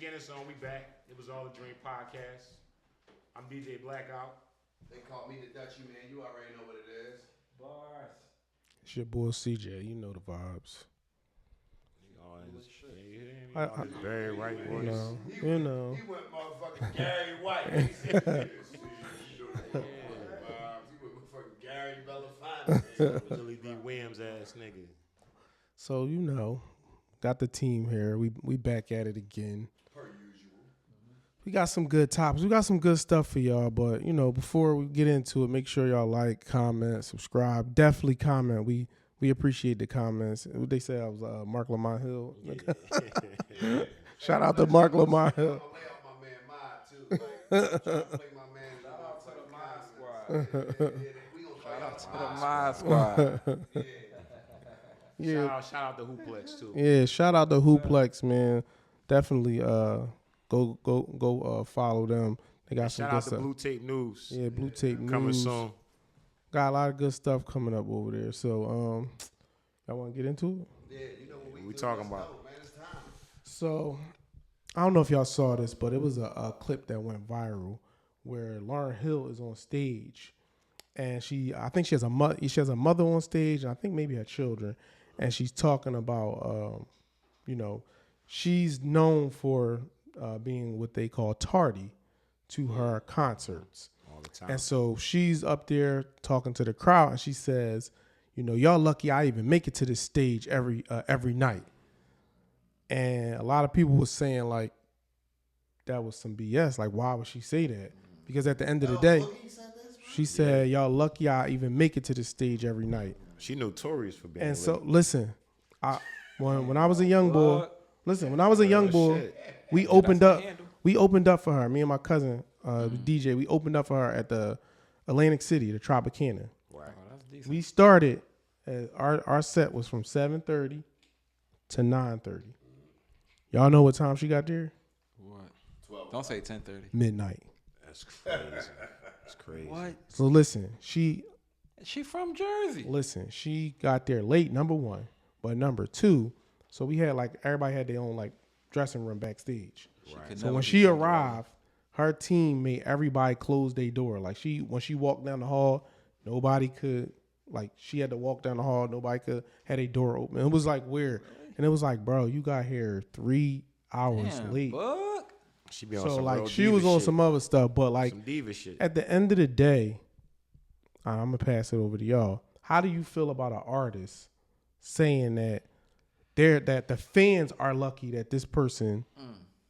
getting us on. We back. It was All the Dream Podcast. I'm DJ Blackout. They call me the Dutchie, man. You already know what it is. Bars. It's your boy CJ. You know the vibes. Very right voice. You know. He went motherfucking Gary White. He said, he went motherfucking Gary Belafonte. Billy D. Williams ass nigga. So got the team here. We back at it again. Per usual. We got some good topics. We got some good stuff for y'all. But before we get into it, make sure y'all like, comment, subscribe. Definitely comment. We appreciate the comments. They say I was Mark Lamont Hill. Yeah. Shout out to Mark Lamont Hill. I'm gonna lay out my man Mod too. Like, trying to play my man. Shout out to the Mod Squad. Yeah. Shout out to Hooplex too. Yeah, shout out to Hooplex, man. Definitely go follow them. They got some shout good out to stuff. Blue Tape News. Yeah, Blue Tape News. Coming soon. Got a lot of good stuff coming up over there. So y'all want to get into it? Yeah, you know what we talking about? Man, it's time. So I don't know if y'all saw this, but it was a clip that went viral where Lauryn Hill is on stage, and I think she has a mother on stage, and I think maybe her children, and she's talking about she's known for being what they call tardy to her concerts. All the time. And so she's up there talking to the crowd, and she says, y'all lucky I even make it to this stage every night. And a lot of people were saying, like, that was some BS. Like, why would she say that? Because at the end of the day, she said, y'all lucky I even make it to this stage every night. She notorious for being And late. so, listen, when I was a young boy, we opened up for her. Me and my cousin, DJ, we opened up for her at the Atlantic City, the Tropicana. Right. That's decent. We started, our set was from 7:30 to 9:30. Y'all know what time she got there? What? 12. Don't say 10:30. Midnight. That's crazy. That's crazy. What? So listen, she from Jersey. she got there late, number one. But number two, so we had everybody had their own dressing room backstage. Right. So when she arrived, her team made everybody close their door. When she walked down the hall, nobody could, she had to walk down the hall. Nobody could had a door open. It was weird. And it was bro, you got here 3 hours late. Fuck. She be on So some real she diva was on shit. some other stuff. But Some diva shit. at the end of the day, I'm going to pass it over to y'all. How do you feel about an artist saying that the fans are lucky that this person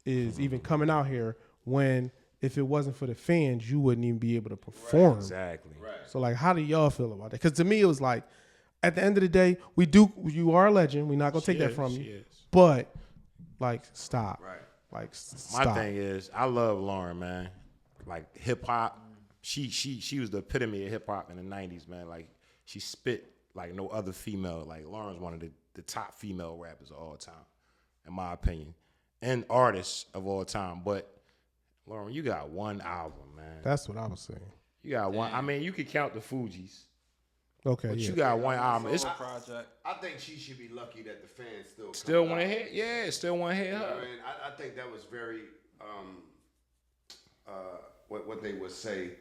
is even coming out here when if it wasn't for the fans, you wouldn't even be able to perform. Exactly. Right. So how do y'all feel about that? Because to me, it was at the end of the day, you are a legend. We're not going to take that from you. Is. But stop. Right. Stop. My thing is, I love Lauryn, man. Hip hop, she was the epitome of hip hop in the '90s, man. She spit like no other female. Lauryn's one of the top female rappers of all time, in my opinion, and artists of all time. But Lauryn, you got one album, man. That's what I was saying. You got one. I mean, you could count the Fugees, Okay, but yeah. you got one album. It's Project. I think she should be lucky that the fans still come want to out. hit. Yeah, still want to hit You know her. what I mean? I think that was very, what they would say,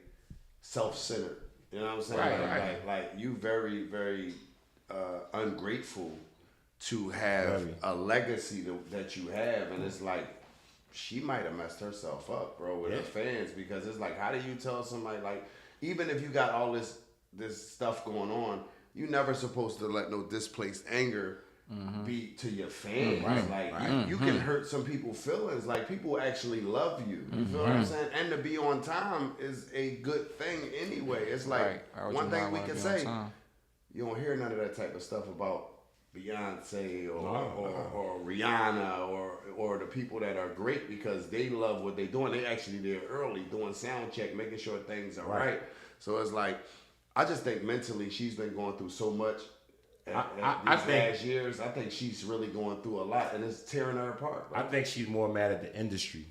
self-centered. You know what I'm saying? Right. You very, very ungrateful to have Very. a legacy that you have, and it's she might have messed herself up, bro, with her fans, because it's how do you tell somebody even if you got all this stuff going on, you never supposed to let no displaced anger be to your fans. You can hurt some people's feelings. People actually love you. You feel what I'm saying? And to be on time is a good thing anyway. It's one thing we can say, you don't hear none of that type of stuff about Beyonce or Rihanna or the people that are great because they love what they're doing. They actually there early doing sound check, making sure things are right. So it's I just think mentally she's been going through so much these last years. I think she's really going through a lot, and it's tearing her apart. I think she's more mad at the industry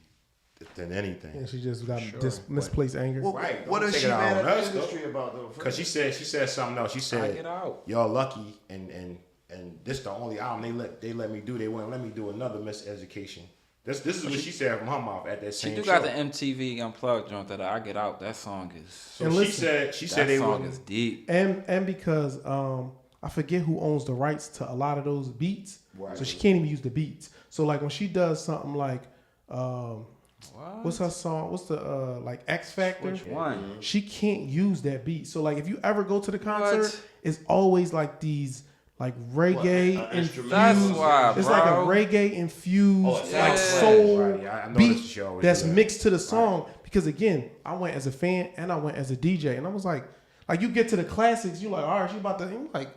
than anything. And she just got misplaced anger. Well, Right. What Don't is take she it out mad on at the us, though. industry about though? Because she said something else. She said, Get out. y'all lucky, and this the only album they let me do. They wouldn't let me do another Miseducation This is what she said from her mouth at that She same do show. got the MTV Unplugged joint that I Get Out. That song is. So And she listen, said That they song wouldn't. is deep. And because I forget who owns the rights to a lot of those beats, Right. so she can't even use the beats. So like when she does something like, what's her song? What's the like X Factor? Which one? She can't use that beat. So like if you ever go to the concert, What? it's always like these like reggae infused. That's why, It's bro. like a reggae infused it's like yeah. soul Right, yeah, I noticed beat she always that's do that. mixed to the song. Because again, I went as a fan and I went as a DJ, and I was like you get to the classics, you like, all right, she about to. I'm like,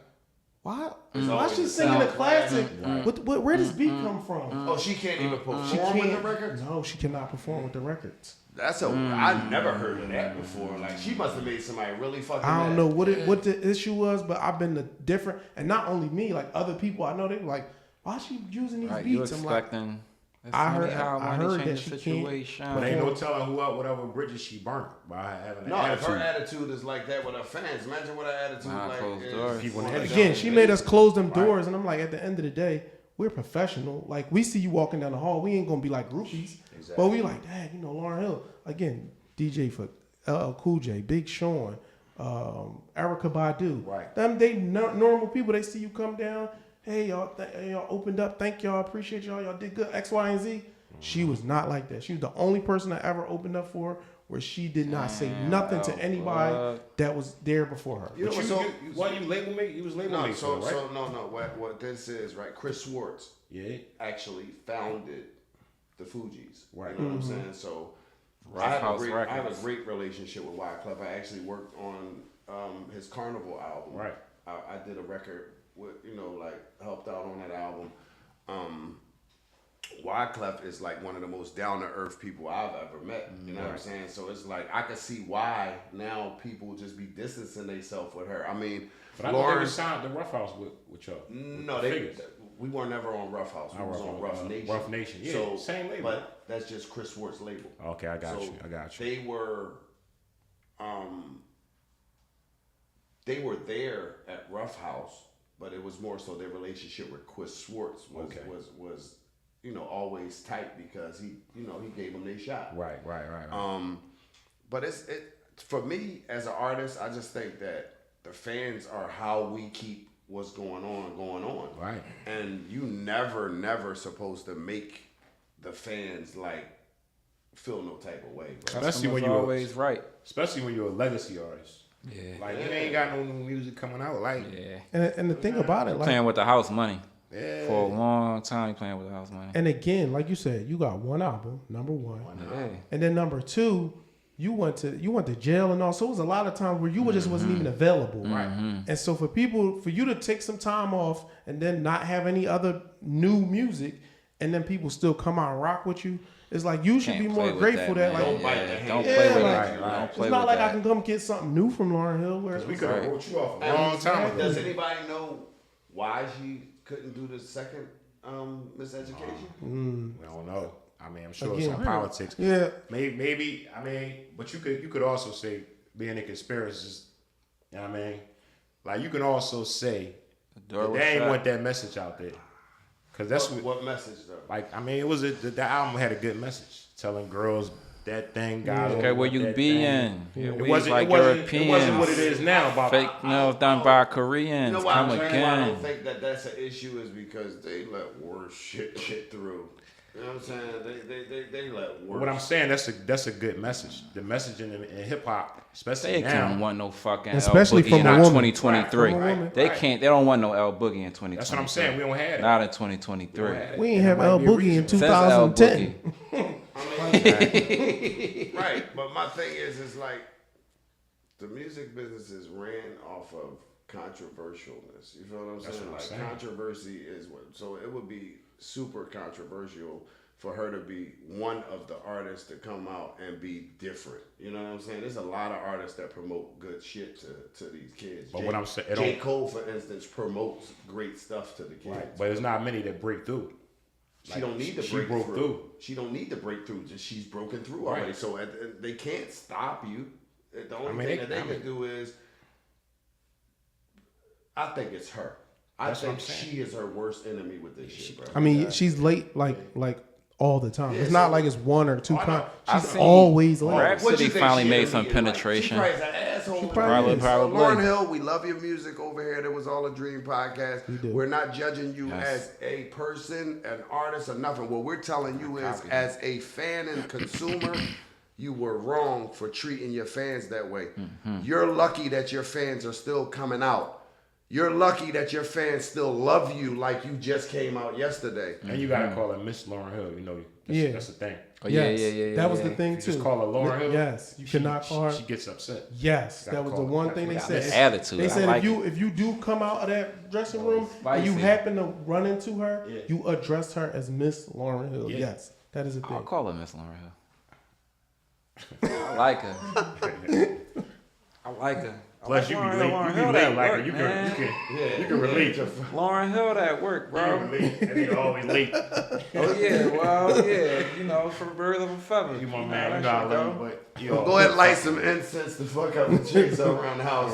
why? Why always she the singing the sound classic? Right. Where does beat come from? Oh, she can't even perform She with the can't. records. No, she cannot perform with the records. That's I never heard of that before. Like she must have made somebody really fucking. I don't mad. know what the issue was, but I've been to different, and not only me, like other people I know, they were like, why is she using these Right, you beats? I'm like, expecting. That's I funny heard- how I money heard change that the she can't- situation. But ain't no telling whatever bridges she burnt by having an No, if her attitude. attitude is like that with her fans, imagine what her attitude Behind like closed is. doors. People in for the her industry. again, young she lady. made us close them doors, and I'm like, at the end of the day, we're professional. Like we see you walking down the hall, we ain't gonna be like groupies, but we like, dang, Lauryn Hill again, DJ for LL Cool J, Big Sean, Erykah Badu. Right. Them they normal people. They see you come down. Hey y'all, y'all opened up. Thank y'all. Appreciate y'all. Y'all did good. X, Y, and Z. She was not like that. She was the only person I ever opened up for where she did not say nothing to anybody that was there before her. You know But what? you label me? You was label No, me so for it, right? so no. What this is, right? Chris Schwartz Yeah. actually founded the Fugees. Right. You know what I'm saying? So Rough I have, House I have a Records. great relationship with Wyclef. I actually worked on his Carnival album. Right. I did a record with, helped out on that album. Wyclef is like one of the most down to earth people I've ever met. You know what I'm saying? So it's like I can see why now people just be distancing themselves with her. I mean, But I thought they was signed to Rough House with y'all. no, with the figures. we were never on Rough House. We was on Rough Nation. Rough Nation, yeah, So, same label. But that's just Chris Schwartz's label. Okay, I got So you. They were there at Rough House, but it was more so their relationship with Chris Schwartz was always tight because he gave them their shot. Right. But it for me as an artist, I just think that the fans are how we keep what's going on. Right. And you never supposed to make the fans like feel no type of way, bro. Especially when Customers you're always right. Especially when you're a legacy artist. Yeah. Like you ain't got no new music coming out. Like Yeah. And the thing about it, like, Playing with the house money. yeah. For a long time, playing with the house money. and again, like you said, you got one album, number one, Yeah. and then number two, you went to jail and all. So it was a lot of times where you just wasn't even available, right? And so for you to take some time off and then not have any other new music, and then people still come out and rock with you, it's like you should Can't be play more with grateful that, man. Don't bite the Yeah, hand. don't Yeah, play with like, that. right. Don't it's play not with like that. I can come get something new from Lauryn Hill. Where we it's could have Right. wrote you off a long time ago. Does anybody know why she couldn't do the second Miseducation? We don't know. I mean, I'm sure Again, it's some politics. Yeah. Maybe. I mean, but you could also say being a conspiracist. You know what I mean? Like you can also say The door that was they ain't shut. want that message out there. Cause that's What message though? like. I mean, it was the album had a good message, telling girls that thing got Okay, where you be in? It We wasn't. like it wasn't. Europeans. It wasn't what it is now. About Fake nails done by Koreans. You know why, Come why I again. don't think that that's an issue is because they let worse shit through. You know what I'm saying? They let worse. what I'm saying, that's a good message. The message in hip hop, especially They now. can't want no fucking Especially L Boogie from in a woman. 2023. From a woman. They can't. They don't want no L Boogie in 2023. That's what I'm saying. We don't have that. Not in 2023. We ain't And have there might El be a Boogie reason. in Since L 2010. Boogie. Right, but my thing is like the music business is ran off of controversialness. You feel what I'm That's saying? what I'm Like saying. controversy is what. So it would be super controversial for her to be one of the artists to come out and be different. You know what I'm saying? There's a lot of artists that promote good shit to these kids. But what I'm saying, it J. don't- Cole, for instance, promotes great stuff to the kids. Right. But there's not many that break through. She don't need to she break broke through. through. She don't need to break through. Just she's broken through already. Right. So they can't stop you. The only mean, thing they- that they I can mean- do is, I think it's her. I That's what think I'm saying. she is her worst enemy with this shit, bro. I mean, she's late, like all the time. It's not like it's one or two. She's seen always late. Rhapsody finally made some penetration. She cries an asshole. Probably. Lauryn Hill, we love your music over here. That was all a dream podcast. We're not judging you as a person, an artist, or nothing. What we're telling you is, as a fan and consumer, you were wrong for treating your fans that way. You're lucky that your fans are still coming out. You're lucky that your fans still love you like you just came out yesterday. And you gotta call her Miss Lauryn Hill. You know, that's the thing. Oh, Yeah. That was the thing too. Just call her Lauryn Hill. Yes, you cannot call her. She gets upset. Yes, that was the one thing they said. Attitude. They said like if you do come out of that dressing room and you happen to run into her, you address her as Miss Lauryn Hill. Yes, that is a thing. I'll call her Miss Lauryn Hill. I like her. I like her. Plus, you can relate like her. You can relate to Lauryn Hill at work, bro. And they always late. Oh yeah, well yeah, you know, for birds of a feather. You my man, you not late, but go ahead and light some incense to fuck up the chicks around the house,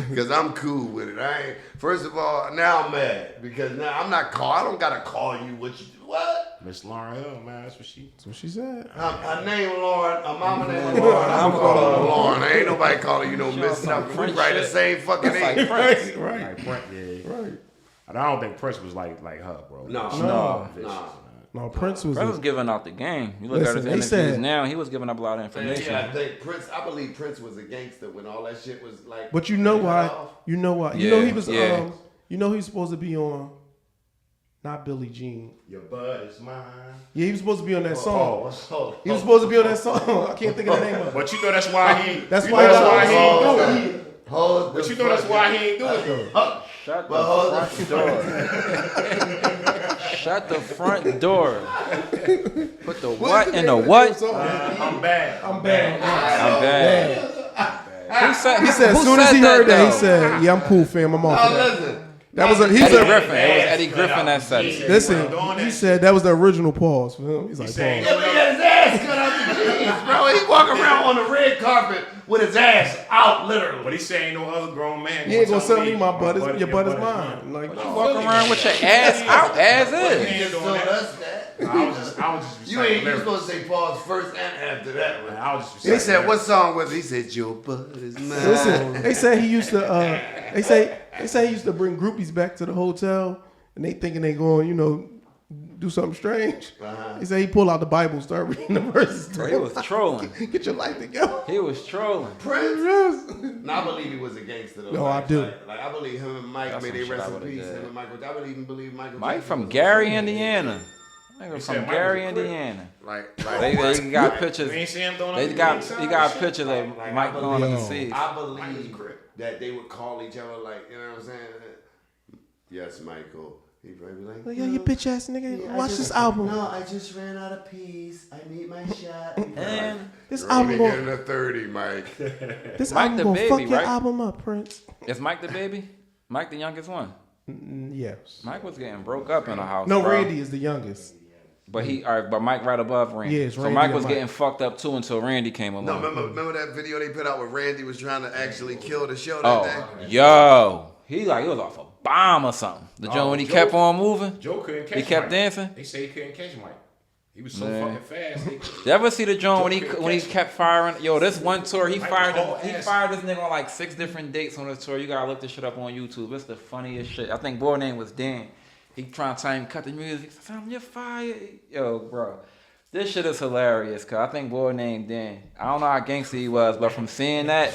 because I'm cool with it. I ain't. First of all, now I'm mad because now I'm not I don't gotta call you. What? Miss Lauryn Hill, man, that's what she said. Her name Lauren. Her mama name Lauren. I'm calling her Lauren. Ain't nobody calling you no Miss nothing. We write the same fucking name. Right. Like Prince, Right. And I don't think Prince was like her, bro. No, Prince was giving out the game. You look at his interviews now, he was giving up a lot of information. Yeah, I believe Prince was a gangster when all that shit was like. But you know why? You know why? You know he was. You know he's supposed to be on. Not Billie Jean. Your bud is mine. Yeah, he was supposed to be on that song. He was supposed to be on that song. I can't think of the name of it. But you know that's why he. That's why he ain't do it. But you know that's why he ain't do it though. Shut the front door. Shut the front door. Put the what in the what? I'm bad. He said as soon as he heard that, he said, "Yeah, I'm cool, fam. I'm off." Listen. That was Eddie Griffin. It was Eddie Griffin that said it. Listen, he said that was the original pause for him. He's like, pause. Yeah, but he had his ass cut out the jeans, bro. He walking around on the red carpet with his ass out, literally. But he say ain't no other grown man. You ain't gonna tell me my butt is your butt is mine. Like, you walking around with your ass out as is. He just told us that. I was just you ain't supposed to say pause first and after that. Man, I was just he said, what song was it? He said, your butt is mine. Listen, they say he used to they say he used to bring groupies back to the hotel and they thinking they going, do something strange. He said he pulled out the Bible, start reading the verses. Bro, he was trolling. Get your life together. He was trolling. Prince. No, I believe he was a gangster though. No, I do. Like I believe him and Mike made a rest in peace. Him and Michael. I believe Michael. Mike from Gary, Indiana. From Gary, Indiana. They got pictures. He got pictures of Mike going to the seas. I believe that they would call each other like, you know what I'm saying? Yes, Michael. He probably be like, yo, you bitch ass nigga, watch this album. No, I just ran out of peas. I need my shot. And this album getting a 30, Mike. This Mike album the gonna baby, fuck your right? album up, Prince. Is Mike the baby? Mike the youngest one? Yes. Mike was getting broke up in the house. No, bro. Randy is the youngest. But but Mike right above Randy. Yeah, it's so Randy Mike and was Mike. getting fucked up too until Randy came along. No, remember that video they put out where Randy was trying to actually kill the show that day? Yo. He was off a bomb or something. The joint when he kept on moving. Joe couldn't catch He kept Mike. Dancing. They say he couldn't catch Mike. He was so fucking fast. You ever see the joint when he kept firing? Yo, this one tour he fired this nigga on like 6 different dates on this tour. You gotta look this shit up on YouTube. It's the funniest shit. I think boy name was Dan. He trying to tell him cut the music. He said, you're fired. Yo, bro. This shit is hilarious, cause I think boy named Dan. I don't know how gangster he was, but from seeing that,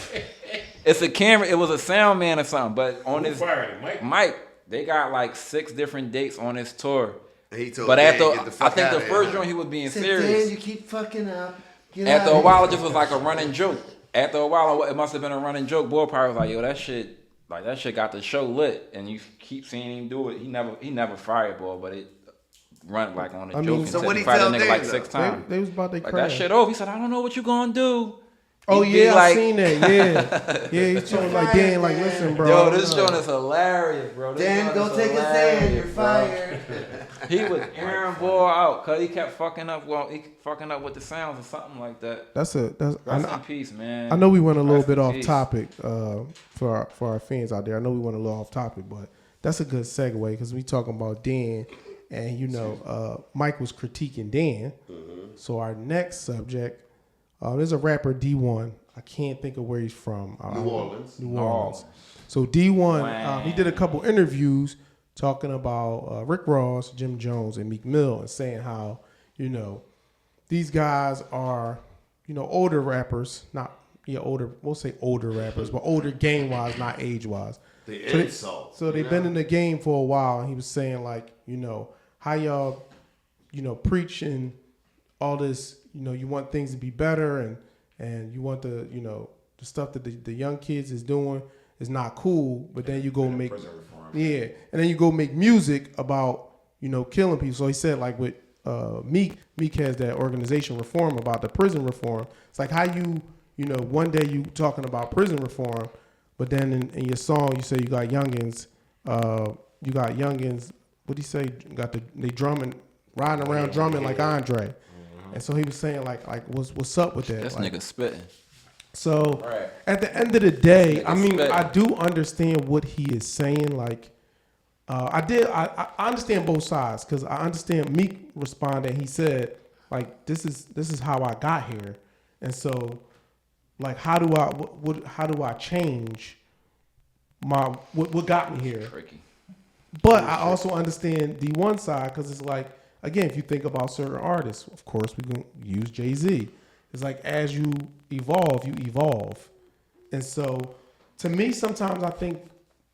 it's a camera. It was a sound man or something. But on this Mike, they got like 6 different dates on this tour. He told but Dan, after get the fuck I think out the of first here. joint he was being Said, serious. Dan, you keep fucking up. After a while, it just was like a running joke. After a while, it must have been a running joke. Boy probably was like, yo, that shit got the show lit, and you keep seeing him do it. He never fired boy, but it run like on a joke. So and what he fired tell the nigga Dan, like 6 times. They was about to Like crash. that shit over. He said, I don't know what you gonna do. Oh He'd be yeah, like, I seen that. Yeah, he's showing like Dan, like listen, bro. Yo, this joint is hilarious, bro. Dan, go take a stand. You're fired. He was airing boy out because he kept fucking up. Well, he fucking up with the sounds or something like that. That's Rest in peace, man. I know we went a little bit off topic for our fans out there. I know we went a little off topic, but that's a good segue because we talking about Dan and Mike was critiquing Dan. So our next subject, there's a rapper D1. I can't think of where he's from. New Orleans. New Orleans. So D1, he did a couple interviews talking about Rick Ross, Jim Jones, and Meek Mill, and saying how these guys are older rappers, we'll say older rappers, but older game wise, not age wise. The insult. So they've been in the game for a while, and he was saying like, how y'all, preaching all this, you want things to be better, and you want the stuff that the young kids is doing is not cool, but then you go make and then you go make music about killing people. So he said like with Meek has that organization reform about the prison reform. It's like how one day you talking about prison reform, but then in your song you say you got youngins, what do you say? They drumming, riding around drumming like Andre. And so he was saying like what's up with that? This like, nigga spitting. So at the end of the day, Nigga I mean, spitting. I do understand what he is saying. Like, I understand both sides because I understand Meek responded. He said like this is how I got here, and so like how do I change my what got me here? Tricky. But I also understand the one side because it's like, again, if you think about certain artists, of course, we can use Jay-Z. It's like as you evolve, you evolve. And so to me, sometimes I think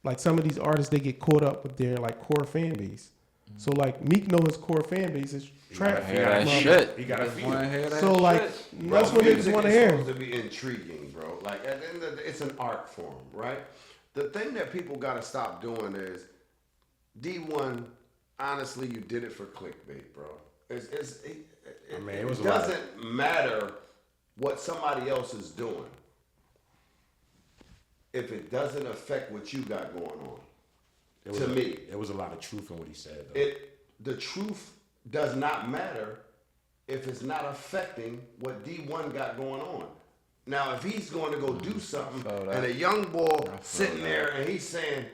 like some of these artists, they get caught up with their like core fan base. So like Meek know his core fan base is trap. Hear that shit. He got to feel it. So like that's what niggas want to hear. It's supposed to be intriguing, bro. Like at the end of the, it's an art form, right? The thing that people got to stop doing is D1. Honestly, you did it for clickbait, bro. It doesn't matter what somebody else is doing if it doesn't affect what you got going on. There was a lot of truth in what he said, though. The truth does not matter if it's not affecting what D1 got going on. Now, if he's going to go do something and a young boy sitting there and he's saying,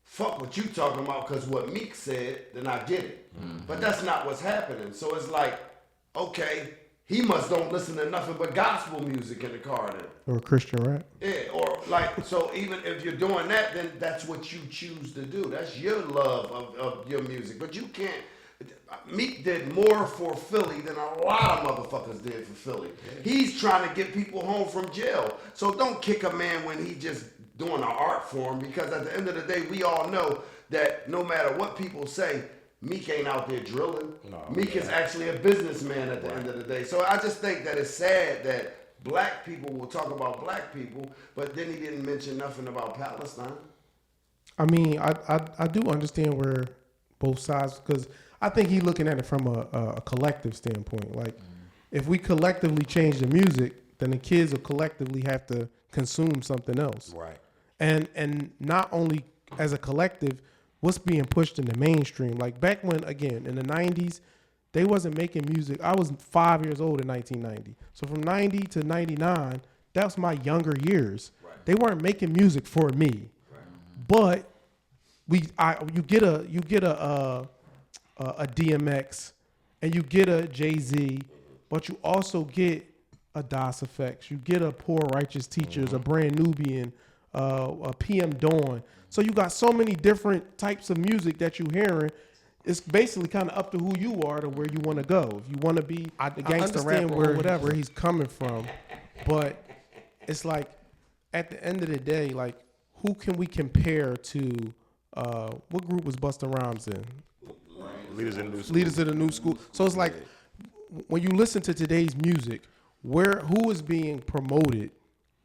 fuck what you talking about because what Meek said, then I get it. But that's not what's happening. So it's like, okay, he must don't listen to nothing but gospel music in the car then. Or Christian rap. Yeah, or like, so even if you're doing that, then that's what you choose to do. That's your love of your music. But you can't, Meek did more for Philly than a lot of motherfuckers did for Philly. He's trying to get people home from jail. So don't kick a man when he just doing an art form, because at the end of the day, we all know that no matter what people say, Meek ain't out there drilling. Meek is actually a businessman at the end of the day. So I just think that it's sad that black people will talk about black people, but then he didn't mention nothing about Palestine. I mean, I do understand where both sides, because I think he's looking at it from a collective standpoint. Like, if we collectively change the music, then the kids will collectively have to consume something else. Right. And not only as a collective, what's being pushed in the mainstream. Like back when, again, in the 90s, they wasn't making music. I was 5 years old in 1990. So from 90 to 99, that was my younger years. Right. They weren't making music for me. Right. But you get a DMX and you get a Jay-Z, but you also get a Das Effects. You get a Poor Righteous Teachers, a Brand Nubian, a PM Dawn. So you got so many different types of music that you're hearing. It's basically kind of up to who you are to where you want to go. If you want to be the gangster rapper or whatever, he's coming from. But it's like, at the end of the day, like, who can we compare to, what group was Busta Rhymes in? Leaders in the New School. Leaders of the New School. So it's like, when you listen to today's music, who is being promoted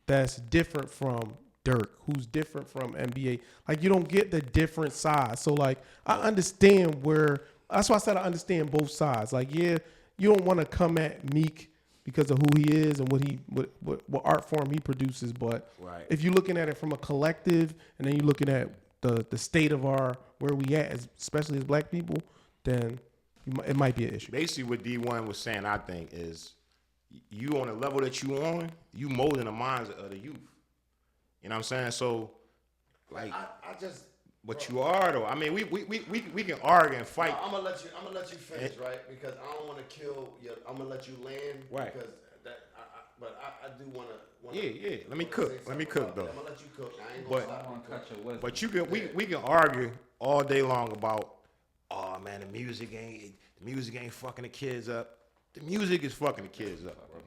that's different from Dirk, who's different from NBA? Like, you don't get the different sides. So like, I understand that's why I said I understand both sides. Like, yeah, you don't want to come at Meek because of who he is and what art form he produces. But if you're looking at it from a collective, and then you're looking at the state of where we at, especially as black people, then it might be an issue. Basically, what D1 was saying, I think, is you on the level that you on, you molding the minds of the youth. You know what I'm saying? So, like, I just But you are though. I mean, we can argue and fight. I'm gonna let you finish, right? Because I don't want to kill you. I'm gonna let you land, right? Because I do want to. Yeah. Let me cook. Let me cook though. I'm gonna let you cook. I ain't gonna stop. But you can we can argue all day long about, oh man, the music ain't fucking the kids up. The music is fucking the kids up, bro.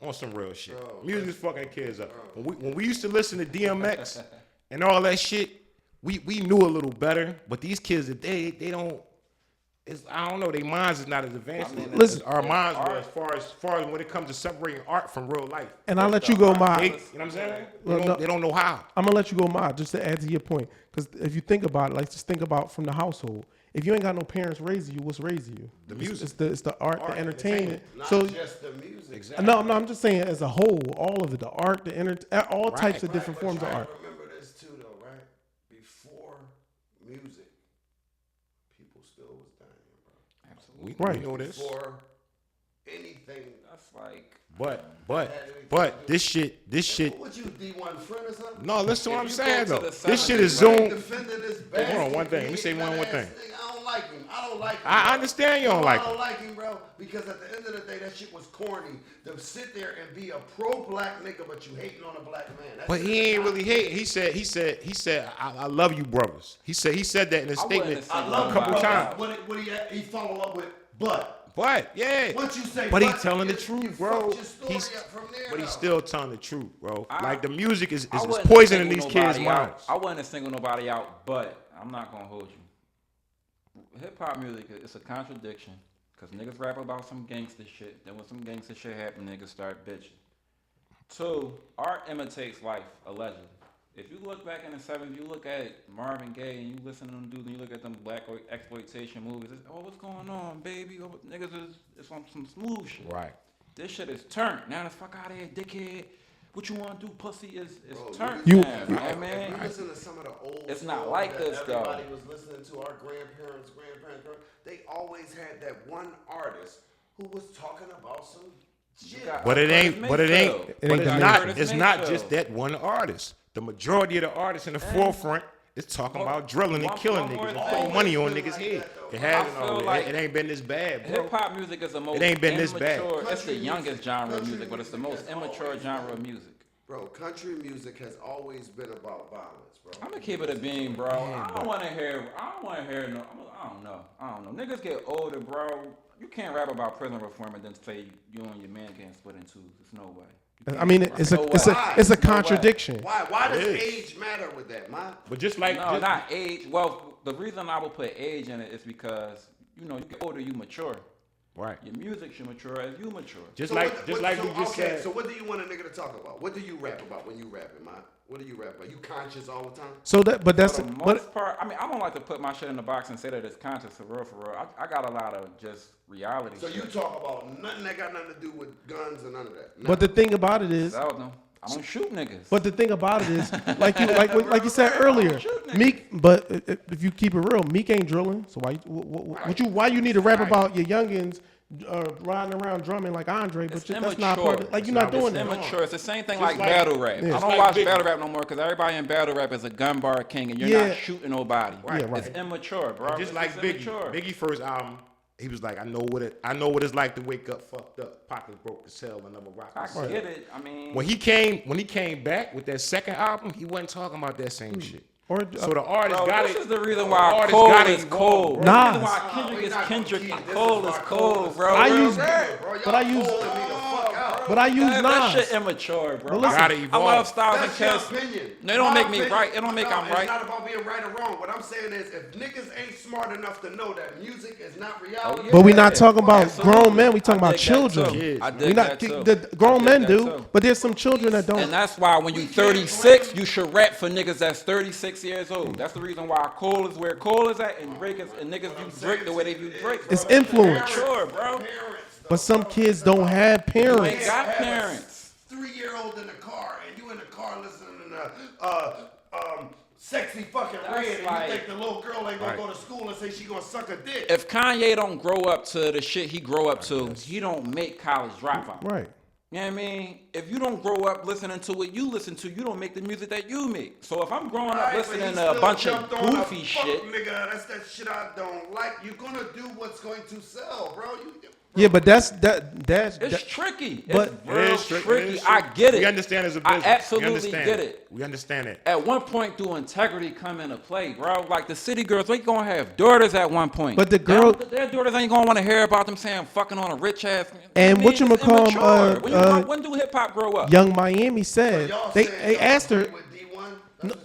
On some real shit. Bro, music is fucking the kids up. When we used to listen to DMX and all that shit, we knew a little better. But these kids today, they don't. I don't know. Their minds is not as advanced as our minds were as far as when it comes to separating art from real life. And I'll let you go, Ma. You know what I'm saying? They don't know how. I'm gonna let you go, Ma, just to add to your point. Because if you think about it, like just think about from the household. If you ain't got no parents raising you, what's raising you? The music. It's the art, the entertainment. Not so just the music. Exactly. No, I'm just saying as a whole, all of it, the art, all types of different forms of art. Remember this too, though, right? Before music, people still was dying, bro. Absolutely. We know this. Before anything. That's like. But this shit. What you D1 friend or something? No, listen to what I'm saying though. This shit is zoomed. Hold on, one thing. Let me say one thing. I don't like him. I understand you don't like him. I don't like him, bro. Because at the end of the day, that shit was corny. To sit there and be a pro-black nigga, but you hating on a black man. But he ain't really hate. He said, I love you, brothers. He said that in his statement a couple times. What he follow up with, but. Yeah. Once you say, but he telling the truth, bro. But he's still telling the truth, bro. Like the music is poisoning these kids' minds. I wouldn't single nobody out, but I'm not gonna hold you. Hip hop music is a contradiction because niggas rap about some gangster shit. Then when some gangster shit happen, niggas start bitching. 2, art imitates life, allegedly. If you look back in the 70s, you look at Marvin Gaye and you listen to them dudes and you look at them black exploitation movies, it's, oh, what's going on, baby? Oh, niggas is on some smooth shit. Right. This shit is turned. Now the fuck out of here, dickhead. What you want to do, pussy, is turned. You man. You listen to some of the old it's not like this, though. Everybody was listening to our grandparents. They always had that one artist who was talking about some shit. But it's not just that one artist. The majority of the artists in the forefront is talking about drilling and killing niggas and putting money on niggas' head. It ain't been this bad, bro. Hip hop music is the most immature. It's the youngest genre of music, but it's the most immature genre of music. Bro, country music has always been about violence, bro. I'm gonna keep it a bean, bro. I don't want to hear no. I don't know. Niggas get older, bro. You can't rap about prison reform and then say you and your man can't split in two. There's no way. I mean, it's a contradiction. Why does age matter with that, man? But just like not age. Well, the reason I would put age in it is because you get older, you mature. Right. Your music should mature as you mature. Just like you just said. So what do you want a nigga to talk about? What do you rap about when you rapping, man? What do you rap about? You conscious all the time? So that's for the most part. I mean, I don't like to put my shit in the box and say that it's conscious for real. I got a lot of just reality. So shit. you talk about nothing that got nothing to do with guns and none of that. But the thing about it is, I don't shoot niggas. But the thing about it is, like you said earlier, Meek. But if you keep it real, Meek ain't drilling. So why you need to rap about your youngins riding around drumming like Andre? But that's not part of, like you're not doing that. It's immature. It's the same thing like battle rap. Yeah. I don't watch battle rap no more because everybody in battle rap is a gun bar king and you're not shooting nobody. Right. Yeah, right. It's immature, bro. Just like Biggie. Biggie first album. He was like, I know what it's like to wake up fucked up, pockets broke as hell, and never rock. I get it. I mean, when he came back with that second album, he wasn't talking about that same shit. So the artist got it. This is the reson why Cole is cold. Nah. The reason why Kendrick is Kendrick. Cole is cold, bro. I use Nas. That shit immature, bro. I love Styles and Kes. They don't make me right. It don't make I'm right. It's not about being right or wrong. What I'm saying is, if niggas ain't smart enough to know that music is not reality. But we're not talking about grown men. We talking about children. The grown men do, but there's some children that don't. And that's why when you 36, you should rap for niggas that's 36 years old. That's the reason why Cole is where Cole is at, and Drake and niggas view Drake the way they view Drake. It's influence. Sure, bro. But some kids don't have parents. You ain't got parents. 3-year-old in the car, and you in the car listening to Sexy Fucking Red, and you think the little girl ain't gonna go to school and say she gonna suck a dick. If Kanye don't grow up to the shit he grow up to, he don't make college dropout. Right. You know what I mean? If you don't grow up listening to what you listen to, you don't make the music that you make. So if I'm growing up listening to a bunch of goofy shit, nigga, that's that shit I don't like. You're gonna do what's going to sell, bro. Yeah, but that's it's tricky. But it's real tricky. I get it. We understand as a business. I absolutely get it. We understand it. At one point, do integrity come into play, bro? Like the city girls, they gonna have daughters at one point. But the girl, their daughters ain't gonna want to hear about them saying fucking on a rich ass. And what you call when do hip hop grow up? Young Miami said they asked her.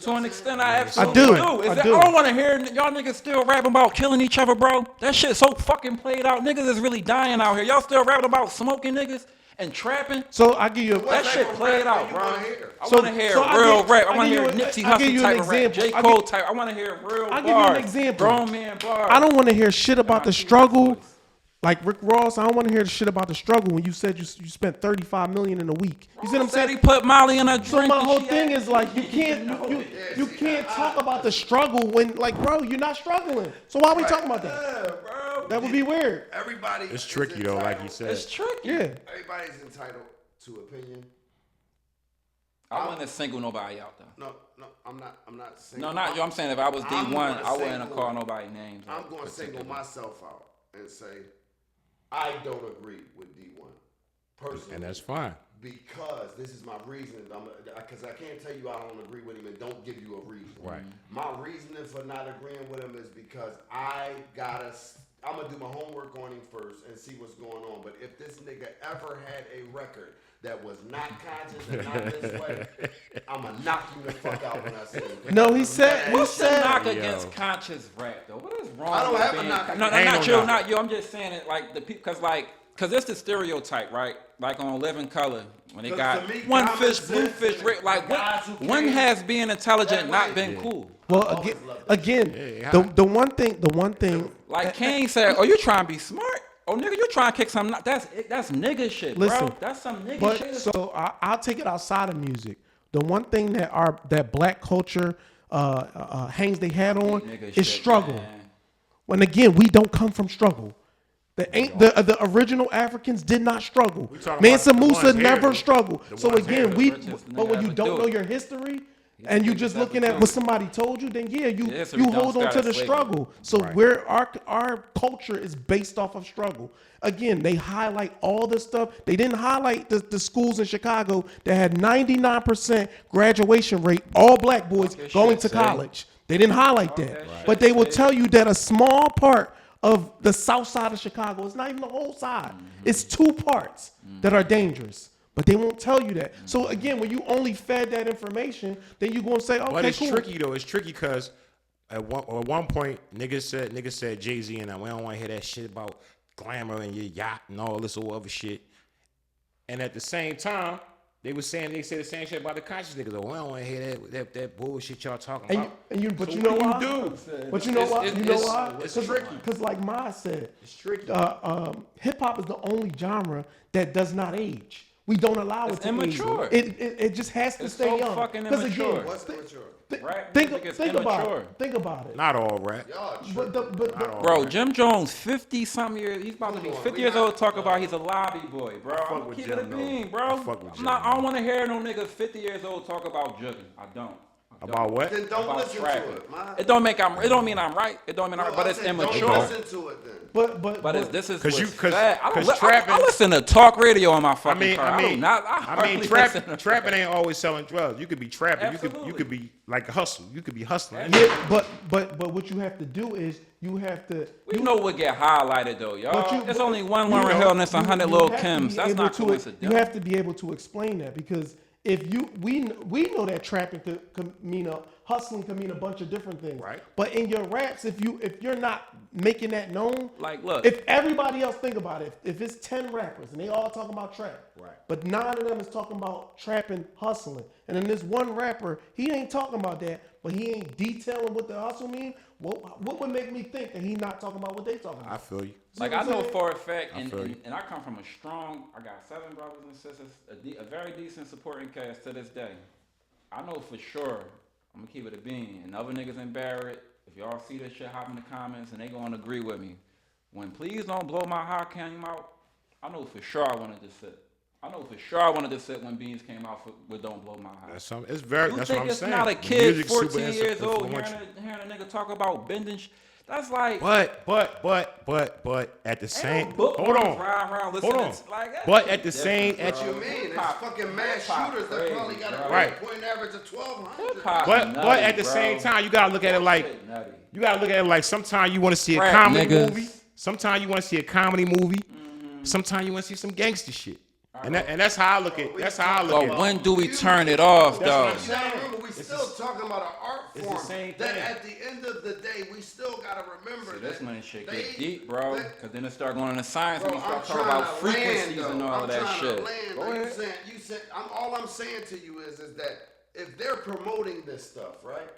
To an extent, I absolutely do. I don't want to hear y'all niggas still rapping about killing each other, bro. That shit so fucking played out. Niggas is really dying out here. Y'all still rapping about smoking niggas and trapping? So I give you that shit played out, bro. I want to hear real rap. I want to hear Nipsey Hussle type of rap, J. Cole type. I want to hear real bars. I'll give you an example. Grown man bars. I don't want to hear shit about the struggle. Like Rick Ross, I don't want to hear the shit about the struggle when you said you spent $35 million in a week. You see what I'm saying? He put Molly in a drink. So my whole thing is like you can't talk about the struggle when like bro you're not struggling. So why are we talking about that? Yeah, bro. That would be weird. Everybody. It's tricky though, like you said. It's tricky. Yeah. Everybody's entitled to opinion. I wouldn't have single nobody out though. No, I'm not single. No, not you. I'm saying if I was D1, I wouldn't have called nobody names. I'm going to single myself out and say I don't agree with D1 personally, and that's fine. Because this is my reasoning. Because I can't tell you I don't agree with him and don't give you a reason. Right. My reasoning for not agreeing with him is because I'm gonna do my homework on him first and see what's going on. But if this nigga ever had a record that was not conscious and not this way, I'm gonna knock you the fuck out when I see him. No, he said. What's the knock against conscious rap though? What is wrong? I don't with have being, a knock. No, not you. I'm just saying it like the people, cause it's the stereotype, right? Like on Living Color, when they got one fish, blue fish, red. Like when has being intelligent not been cool? Well, again, the one thing. Like Kane said, "Oh, you trying to be smart? Oh, nigga, you trying to kick something? That's nigga shit, listen, bro. That's some nigga shit." So I'll take it outside of music. The one thing that black culture hangs their hat on is struggle. Man. When again, we don't come from struggle. The original Africans did not struggle. Mansa Musa never struggled. So again, but when you don't know your history and you just looking at what somebody told you, then yeah, you hold on to the struggle. So where our culture is based off of struggle. Again, they highlight all this stuff. They didn't highlight the schools in Chicago that had 99% graduation rate, all black boys going to college. They didn't highlight that. But they will tell you that a small part of the south side of Chicago, it's not even the whole side. It's two parts that are dangerous. But they won't tell you that. So again, when you only fed that information, then you're gonna say, okay, but it's cool. tricky though. It's tricky because at one point, niggas said Jay-Z and we don't want to hear that shit about glamour and your yacht and all this other shit. And at the same time, they said the same shit about the conscious niggas. Oh, we don't want to hear that bullshit y'all talking about. But you know why? But you know why? You know why? It's tricky. Because like Ma said, it's tricky. Hip hop is the only genre that does not age. We don't allow it to immature. age. It just has to stay young. Fucking immature. Again, what's immature? Think about it. Not all rap. Bro, Jim Jones, 50-something years. He's about to be 50 years old. Talk about he's a lobby boy, bro. I'm keeping it being, bro. I don't want to hear no niggas 50 years old talk about jugging. I don't. About what? Then don't listen to it, man. It don't mean I'm right. It don't mean I'm right, but it's immature. Don't listen to it then. But this is because trapping. I listen to talk radio on my fucking car. I mean, trapping ain't always selling drugs. You could be trapping. Absolutely. You could be like a hustle. You could be hustling. Yeah, but what you have to do is you have to. You know what get highlighted though, y'all. There's only one Lauryn Hill and it's 100 Lil Kims. That's not coincidental. You have to be able to explain that because. If we know that trapping could mean hustling could mean a bunch of different things. Right. But in your raps, if you're not making that known, like look, if everybody else think about it, if it's 10 rappers and they all talking about trap, right. But 9 of them is talking about trapping, hustling, and then this one rapper, he ain't talking about that, but he ain't detailing what the hustle mean. What would make me think that he not talking about what they talking about? I feel you. Like I know for a fact, and I come from I got 7 brothers and sisters, a very decent supporting cast to this day. I know for sure, I'm gonna keep it a bean, and other niggas in Barrett, if y'all see this shit, hop in the comments, and they gonna agree with me. When Please Don't Blow My High came out, I know for sure I wanted to sit. I know for sure I wanted to sit when Beans came out with Don't Blow My High. That's something. It's very. You That's think what I'm it's saying. not a The kid, music's 14 super years old, influential. hearing a nigga talk about bending? That's like. But at the same. Hold on. Hold on. Like, But at the same. What you mean? It's fucking mass shooters that probably got a Right. point average of 1,200. But at the same time, you gotta look at it like sometimes you want to see a comedy movie. Sometimes you want to see a comedy movie. Sometimes you want to see some gangster shit. And that's how I look at. That's how I look at it. But when do we turn it off, though? You gotta remember, we still talking about an art it's form. the same that thing. at the end of the day, we still gotta remember that. This money shit get deep, bro. Because then it start going into science and we start talking trying about to land, frequencies and all I'm of that trying shit. to land, Go like ahead. you said, all I'm saying to you is that if they're promoting this stuff, right,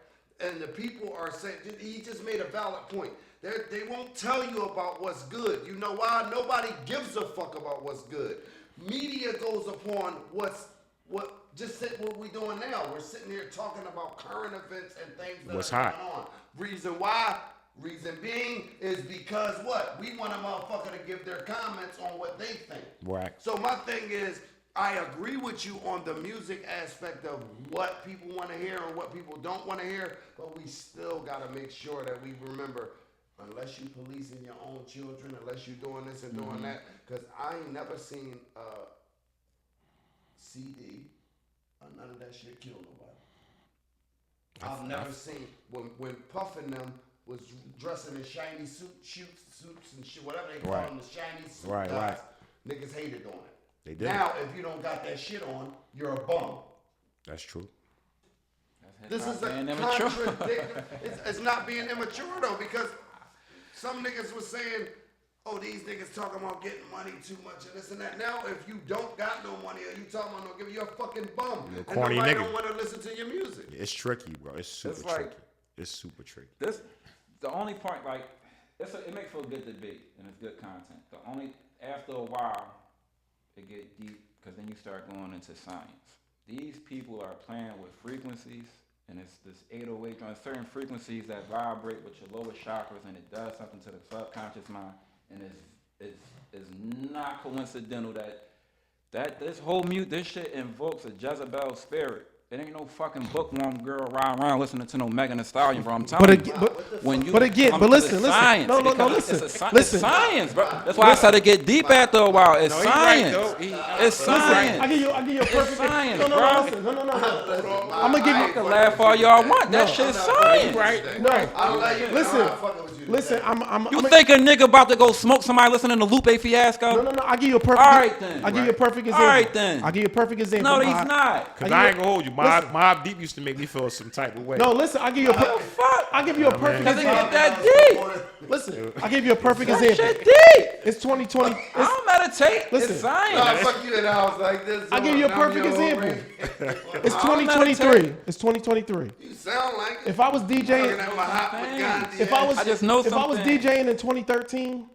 and the people are saying, he just made a valid point. They won't tell you about what's good. You know why? Nobody gives a fuck about what's good. Media goes upon what we're doing now. We're sitting here talking about current events and things that What's are hot. going on. Reason why? Reason being is because what? We want a motherfucker to give their comments on what they think. Right. So my thing is, I agree with you on the music aspect of what people want to hear and what people don't want to hear, but we still got to make sure that we remember, unless you policing your own children, unless you doing this and doing that, because I ain't never seen CD or none of that shit kill nobody. I've never seen when Puff and them was dressing in shiny suits and shit, whatever they call them, the shiny suit guys. Niggas hated on it. They did. Now, if you don't got that shit on, you're a bum. That's true. This is a contradiction. It's not being immature though, because some niggas was saying, "Oh, these niggas talking about getting money too much and this and that." Now, if you don't got no money or you talking about no giving, you're a fucking bum. You're a and corny nobody nigga. don't want to listen to your music. It's tricky, bro. It's super tricky. It's super tricky. The only point, like, it makes for a good debate and it's good content. After a while, it get deep because then you start going into science. These people are playing with frequencies, and it's this 808 on certain frequencies that vibrate with your lower chakras, and it does something to the subconscious mind. And it's not coincidental that this whole this shit invokes a Jezebel spirit. It ain't no fucking bookworm girl riding around listening to no Megan Thee Stallion, bro. I'm telling you. Listen. It's science, bro. That's why I said to get deep after a while. It's science. It's science. I give you a perfect science, no, bro. No. I'm gonna give you. You can laugh all y'all want. That shit's science. Listen. You think a nigga about to go smoke somebody listening to Lupe Fiasco? No. I give you a perfect. All right then. I give you a perfect example. All right then. I give you a perfect example. No, he's not. Cause I ain't gonna hold you. Mob Deep used to make me feel some type of way. No, listen. I give you a I give you a perfect Doesn't example. get that deep. Listen, I give you a perfect That example. shit deep. It's 2020. I don't meditate. Listen. It's science. Nah, fuck you in the house like this. I give you a perfect example. It's 2023. It's 2023. You sound like it. If I was DJing, Looking at my hot Gandhi. if I was something. DJing in 2013,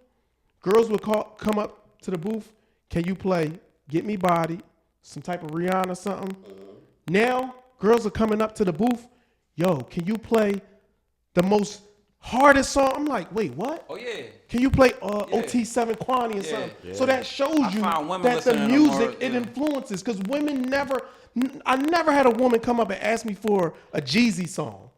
girls would come up to the booth. Can you play "Get Me Body," some type of Rihanna or something? Now girls are coming up to the booth. Yo, can you play the most hardest song? I'm like, wait, what? Oh yeah. Can you play OT7 Kwani or something? Yeah. So that shows you found women that the listening to music more, it yeah. influences. Because I never had a woman come up and ask me for a Jeezy song.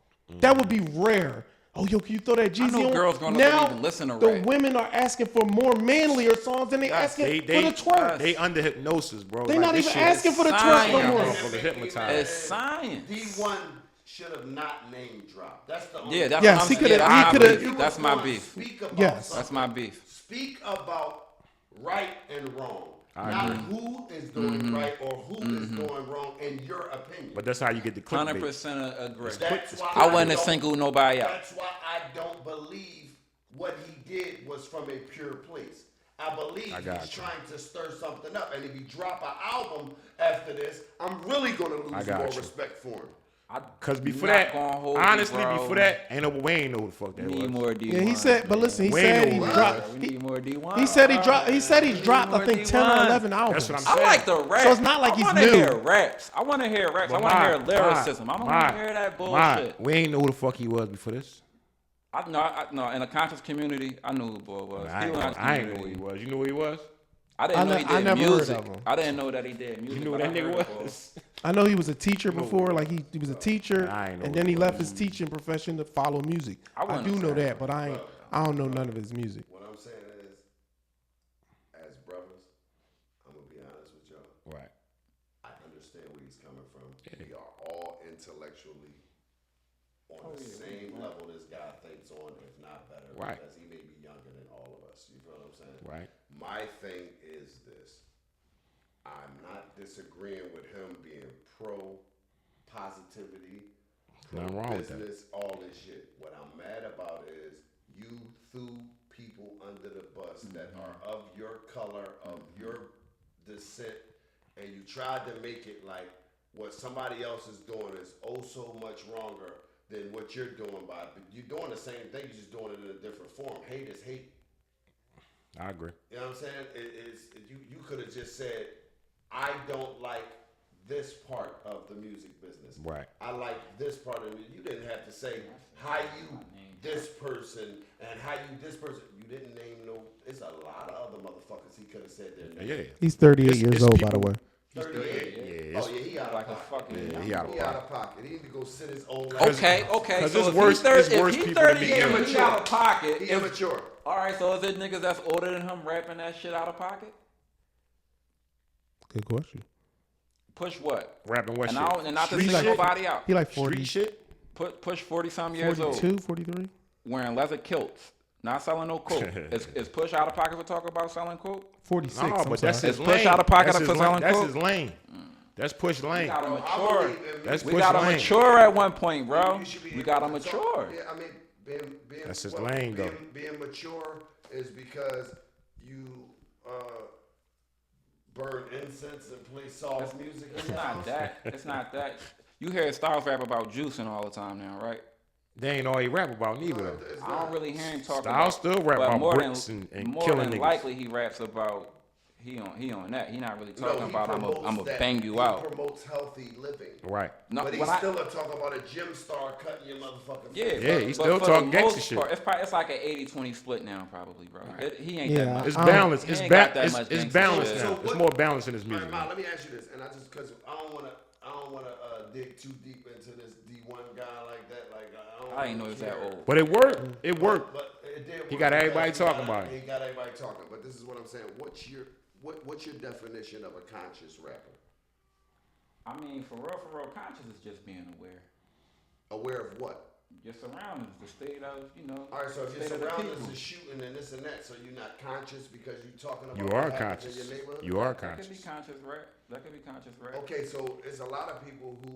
That would be rare. Oh, yo, can you throw that Jeezy know on? girls growing up now, don't even listen to the rap. women are asking for more manlier songs than they asking for the twerk. They under hypnosis, bro. They not even shit asking is for the twerk science. no more. motherfucker hypnotized. It's science. D1 should have not name dropped. That's the only Yeah, that's Yes, what he I'm coulda- saying. he That's my coulda- beef. That's my beef. Speak about Yes. something. That's my beef. Speak about right and wrong. I Not agree. who is doing right or who is doing wrong in your opinion. But that's how you get the clickbait. 100% agree. That's why I wouldn't have don't- singled nobody out. That's why I don't believe what he did was from a pure place. I believe got he's you. trying to stir something up. And if he drop an album after this, I'm really going to lose got more you. respect for him. Cause before Not that, gonna hold you, honestly, bro. before that, we ain't know who the fuck that Need was. more D1. Yeah, he said, but listen, he Way said he more. dropped. We need more D1. He said he's dropped, I more think, 10 or D1. 11 albums. That's what I'm I like the rap. So it's not like he's I new. want to hear raps. I want to hear raps. I want to hear lyricism. I don't want Ma, to hear that Ma, bullshit. we ain't know who the fuck he was before this. I know in the conscious community, I knew who the boy was. I ain't know who he was. You know who he was? I didn't know he did never music. heard of him. I didn't know that he did music. You knew but that I nigga heard of was? I know he was a teacher before. Like he was a teacher, I ain't know and what then he he left was. his teaching profession to follow music. I I wouldn't do have know said that, but I don't know none of his music. What I'm saying is, as brothers, I'm gonna be honest with y'all. Right. I understand where he's coming from. We are all intellectually on the same level this guy thinks on, if not better, Right. because he may be younger than all of us. You feel what I'm saying? Right. My thing is this. I'm not disagreeing with him being pro positivity, pro Nothing wrong with that. business, all this shit. What I'm mad about is you threw people under the bus that are of your color, of your descent, and you tried to make it like what somebody else is doing is oh so much wronger than what you're doing by. But you're doing the same thing, you're just doing it in a different form. Hate is hate. I agree. You know what I'm saying? You could have just said, I don't like this part of the music business. Right. I like this part of it. You didn't have to say how you this person and how you this person. You didn't name no. It's a lot of other motherfuckers he could have said their name. Yeah. He's 38 It's years old, by people- the way. 38. Yeah. Oh yeah, he out Like of a pocket. fucking. Yeah, he out of He out pocket. of pocket. He need to go sit his own. Okay. Cause So it's if worse- he's 30, it's worse if he's people to be 38 and he out of pocket, He immature. all right. So is it niggas that's older than him rapping that shit out of pocket? Good question. Push what? Rapping what And shit? I don't, and not to Street single shit? nobody out. He like Street 40, shit? Push 40-some years old, 42, 43. wearing leather kilts, not selling no coke. is Push out of pocket for talk about selling coke? 46. No, I'm but that's sorry. his Is lane. Push out of pocket That's for his selling lane. That's coke? his lane. That's Push We lane. gotta I mature. believe in That's We Push gotta lane. mature at one point, bro. You should be We able gotta to talk. mature. Yeah, I mean, being That's his lane, though. Being mature is because you burn incense and play soft music. It's not that. It's not that. You hear Styles rap about juicing all the time now, right? They ain't all he rap about neither. though. It's I don't not. really hear him talk Styles about. still rap but about more bricks than, and more killing than niggas. likely he raps about he on that. He not really talking he about I'm promotes gonna that. bang you he out. promotes healthy living. Right. No, But he's when I- still talking about a gym star cutting your motherfucking Yeah, face. Yeah, but- he's but still for talking the gangster most shit. part, it's like an 80-20 split now, probably, bro. He ain't Yeah, that much. It's I don't- balanced. He It's ain't got that it's, much it's gangster balanced shit. now. So It's what- more balanced in his All right, music. Ma, now. let me ask you this, and I just because I don't want to dig too deep into this D1 guy like that. Like I ain't know he was that old. But it worked. It worked. But it did He work got because everybody talking about it. He got everybody talking. But this is what I'm saying. What's your definition of a conscious rapper? I mean, for real, conscious is just being aware. Aware of what? Your surroundings, the state of, All right, so if your state of the surroundings people. is shooting and this and that, so you're not conscious because you're talking about You what are happens conscious. in your neighborhood? You are That could be conscious. conscious rap. That could be conscious rap. Okay, so it's a lot of people who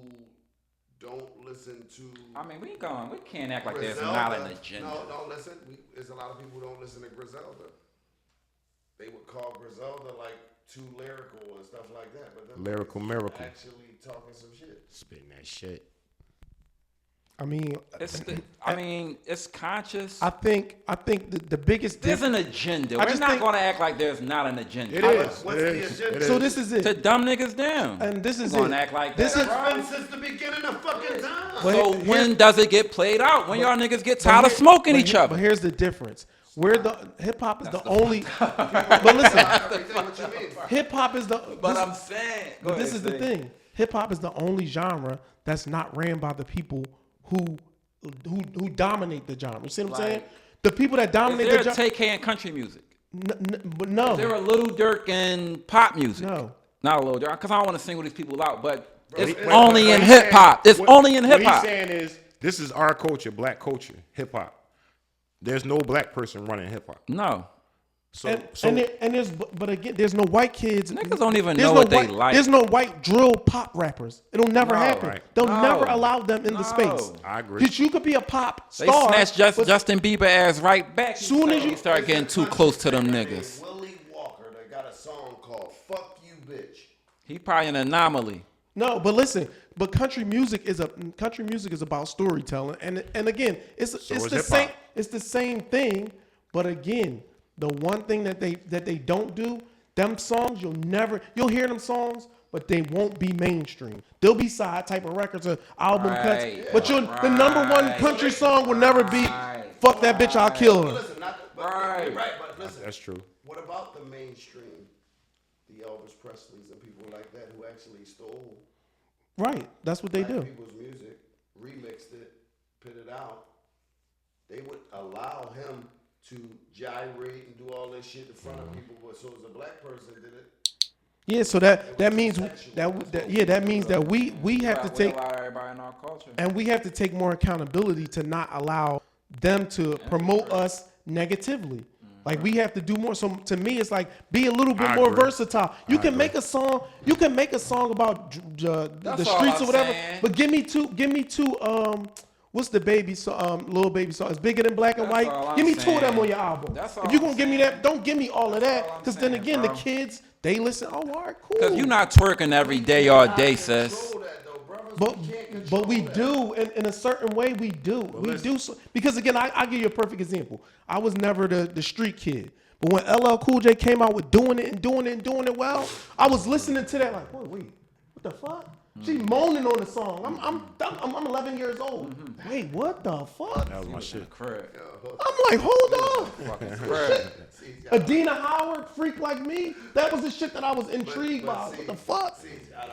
don't listen to. I mean, we can't act like there's Griselda. not an agenda. No, listen. There's a lot of people who don't listen to Griselda. They would call Griselda like too lyrical and stuff like that, but them Lyrical niggas miracle. actually talking some shit. Spitting that shit. I mean, It's conscious. I think the biggest There's difference. an agenda. I We're just not think- going to act like there's not an agenda. It is. What's It the is. agenda? It So is. this is To it. dumb niggas down. And this is We're gonna it. act like This that, is- bro. Been since the beginning of fucking time. But So here- when does it get played out? When y'all niggas get tired of smoking each But other? here's the difference. Where the hip hop is the only. But listen, Everything what you mean. hip hop is the. But this- I'm saying. But this is the thing. Hip hop is the only genre that's not ran by the people who dominate the genre. You see what I'm saying? The people that Is dominate there the a genre. take-hand country music? But no. Is there a Little Dirk and pop music? No. Not a Little Dirk, because I don't want to single these people out, but it's What- only what in he's hip saying- hop. It's what- only in hip hop. What he's saying is, this is our culture, black culture, hip hop. There's no black person running hip hop. No. So, And there's but again there's no white kids. Niggas don't even There's know no what they white- like. There's no white drill pop rappers. It'll never No, happen. right. They'll No. never allow them in the No. space. I agree. Because you could be a pop They star. snatched but- Justin Bieber ass right back. Soon as you- start getting too close to them niggas. Willie Walker, they got a song called "Fuck You, Bitch." He probably an anomaly. No, but listen, but country music is about storytelling, and again, it's is the hip-hop. same. It's the same thing, but again, the one thing that they don't do, them songs you'll hear them songs, but they won't be mainstream. They'll be side type of records or album Right, cuts, but the number one country song will never be "Fuck that bitch, I'll kill her." Listen, Right. right, but listen. That's true. What about the mainstream the Elvis Presleys and people like that who actually stole Right. That's what they black do. people's music, remixed it, put it out, they would allow him to gyrate and do all this shit in front of people, but so as a black person did it. Yeah, so that means that means that we have to take allow everybody in our culture. and we have to take more accountability to not allow them to promote us negatively. Like we have to do more. So to me, it's like be a little bit more versatile. You can make a song. You can make a song about the streets or whatever. Saying. But give me two. What's the baby song? Lil Baby song. It's bigger than Black and That's White. all I'm Give me two of them saying. on your album. That's all If you're I'm gonna give me saying. that, don't give me all of That's all that. I'm Because then saying, again, bro. the kids they listen. Oh, all right, cool. Because you're not twerking every day, all day, sis. Control that though, brothers. But We can't but control we that. do in a certain way. We do we do so, because again I'll give you a perfect example. I was never the street kid, but when LL Cool J came out with doing it well, I was listening to that like wait what the fuck? She moaning on the song. I'm 11 years old. Wait, what the fuck? That was my shit. Crap. I'm like, hold Fucking on. crap. Adina Howard, Freak Like Me. That was the shit that I was intrigued by. see, What the fuck?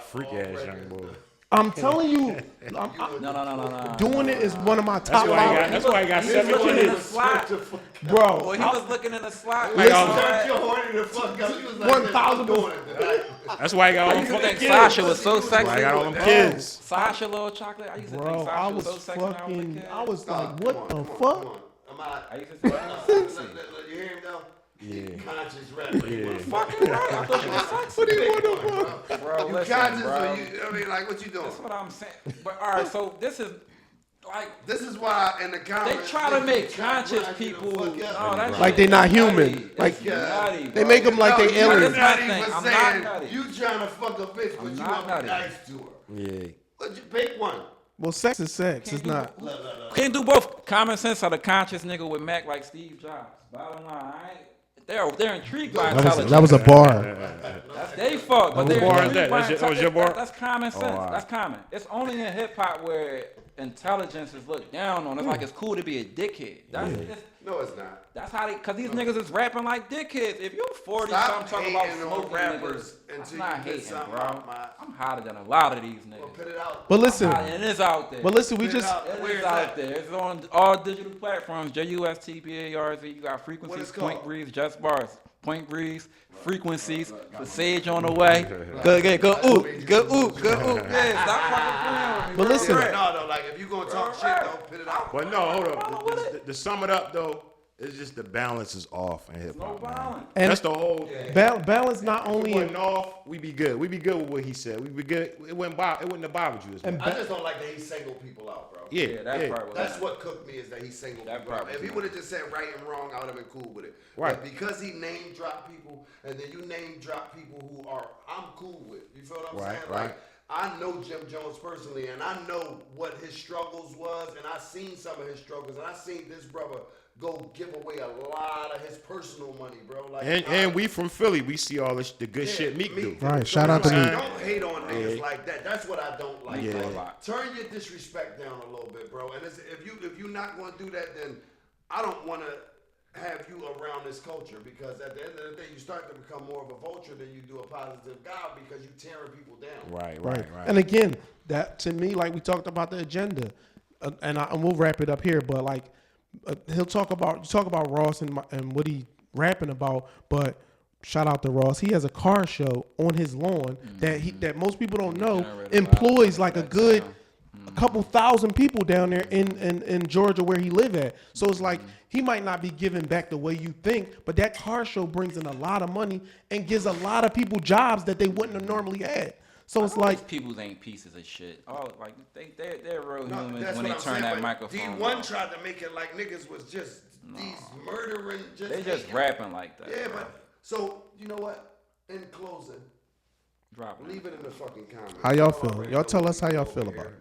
Freak ass young boy. I'm telling you, No. doing it is one of my top That's why he got He was 7 looking in the kids. slot. bro. Boy, he was looking in the slot. Like, You're horny the fuck up. He was like, 1,000%. I'm doing it tonight. That's why he got all I them used to fucking think kids. Sasha was so That's why sexy. I got all them kids. Sasha Little Chocolate. I used to Bro, think I Sasha was was so sexy when I was a fucking. kid. I was like, Come what on, the come on, fuck? come on. I'm out. I used to think that was sexy. You hear him though? Yeah. Conscious rapper. Yeah. Fucking right. I thought you was sexy. What do you want to fuck? Bro, You listen, conscious bro. or you? I mean, like, what you doing? That's what I'm saying. But all right, so this is like This is why in the they comments try to make try to conscious grind you the people. fuck up. Oh, that Like shit they not is human. nutty. Like, It's nutty, They bro. make them like they you're aliens. That's not my even thing. I'm saying not nutty. you trying to fuck a bitch, but I'm you not want to nutty. be nice to her. Yeah. But you pick one. Well, sex is sex. Can't It's do not. Can't do both. Common sense are the conscious nigga with Mac like Steve Jobs. Bottom line, I ain't. They're intrigued by intelligence. That was a bar. That's their fault, but they're Whose bar is intrigued that? by That was your bar? That's common sense. Oh, wow. That's common. It's only in hip hop where intelligence is looked down on. It's like it's cool to be a dickhead. No, it's not. That's how they, cause these niggas is rapping like dickheads. If you're 40 Stop something talking about hating on smoking rappers niggas, I'm until not you get hating, something bro. out, man. I'm hotter than a lot of these Well, niggas. put it out. But listen, And it's out there. we Put it just. out. It Where is is out that? there. It's on all digital platforms. JUSTBARZ. You got What frequencies, it's Point called? Breeze, Just Bars, Point Breeze, frequencies, the Sage on the way. Go oop, Yeah, stop fucking playing with me. But bro. listen. No, like if you gonna talk shit, don't put it out. But no, hold up. To sum it up though, it's just the balance is off in hip No hop. man. violence. And That's the whole. balance not If only it in. wasn't off, we be good. We be good with what he said. We be good. It wouldn't have bothered you as much. And I just don't like that he singled people out, bro. Yeah, that part was. That's what cooked me is that he singled That people part out. was If he nice. would have just said right and wrong, I would have been cool with it. Right. But because he name dropped people, and then you name drop people who I'm cool with. You feel what I'm Right, saying? right. Like I know Jim Jones personally, and I know what his struggles was, and I seen some of his struggles, and I seen this brother go give away a lot of his personal money, bro. Like And we from Philly, we see all the good shit Meek do. Right, shout out to Meek. Meek. Don't hate on niggas like that. That's what I don't like. Yeah. Like, turn your disrespect down a little bit, bro. And if you're not going to do that, then I don't want to have you around this culture because at the end of the day, you start to become more of a vulture than you do a positive guy because you tearing people down. Right. And again, that to me, like we talked about the agenda, and we'll wrap it up here. But like, he'll talk about Ross and what he rapping about. But shout out to Ross. He has a car show on his lawn that most people don't know employs like a good a couple thousand people down there in Georgia where he live at. So it's like he might not be giving back the way you think, but that car show brings in a lot of money and gives a lot of people jobs that they wouldn't have normally had. So it's like people ain't pieces of shit. Oh, like they're real No, humans that's when what they I'm turn saying, that but microphone. D1 off. tried to make it like niggas was just these murdering, just They just hating. rapping like that. Yeah, bro. but so you know what? In closing, Dropping. leave it in the fucking comments. how y'all feel? Y'all tell us how y'all feel about it.